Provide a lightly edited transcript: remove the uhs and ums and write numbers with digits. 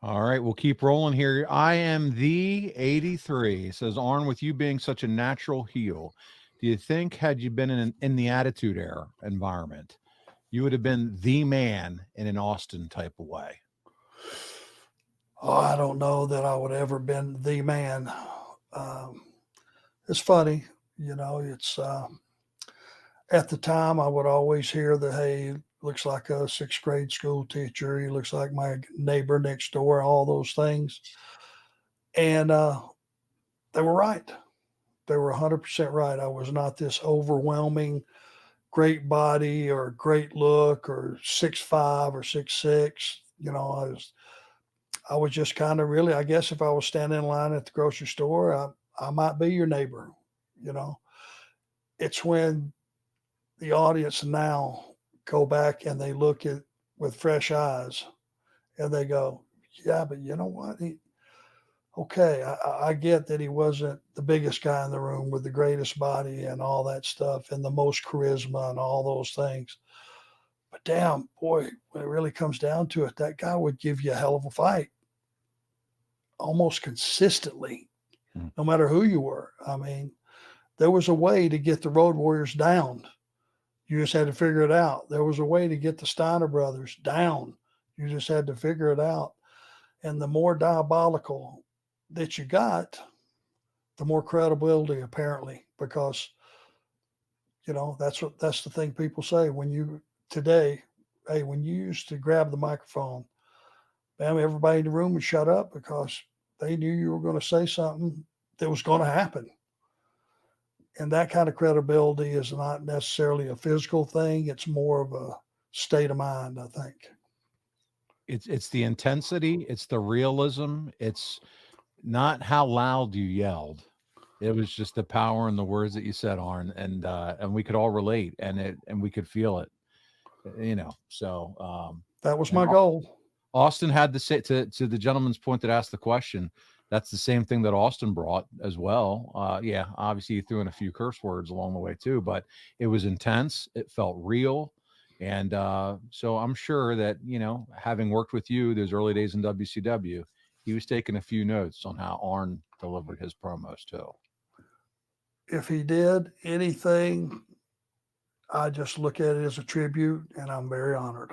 All right, we'll keep rolling here. I am the 83. Says Arn, with you being such a natural heel, do you think had you been in the Attitude Era environment, you would have been the man in an Austin type of way? Oh, I don't know that I would ever been the man. Um, it's funny, it's at the time I would always hear that, hey, looks like a sixth grade school teacher. He looks like my neighbor next door, all those things. And they were right. They were 100% right. I was not this overwhelming great body or great look or 6'5" or 6'6". I was just kind of really, I guess if I was standing in line at the grocery store, I might be your neighbor. You know, it's when the audience now go back and they look at with fresh eyes and they go, yeah, but you know what? Okay, I get that he wasn't the biggest guy in the room with the greatest body and all that stuff and the most charisma and all those things. But damn, boy, when it really comes down to it, that guy would give you a hell of a fight almost consistently, Mm. no matter who you were. I mean, there was a way to get the Road Warriors down. You just had to figure it out. There was a way to get the Steiner brothers down. You just had to figure it out. And the more diabolical that you got, the more credibility apparently, because that's the thing people say when you today, hey, when you used to grab the microphone, man, everybody in the room would shut up because they knew you were going to say something that was going to happen. And that kind of credibility is not necessarily a physical thing. It's more of a state of mind, I think. It's the intensity, it's the realism, it's not how loud you yelled. It was just the power in the words that you said, Arn, and we could all relate, and we could feel it, So, That was and my goal. Austin had to say to the gentleman's point that asked the question. That's the same thing that Austin brought as well. Yeah, obviously he threw in a few curse words along the way too, but it was intense. It felt real. And so I'm sure that, having worked with you those early days in WCW, he was taking a few notes on how Arn delivered his promos too. If he did anything, I just look at it as a tribute and I'm very honored.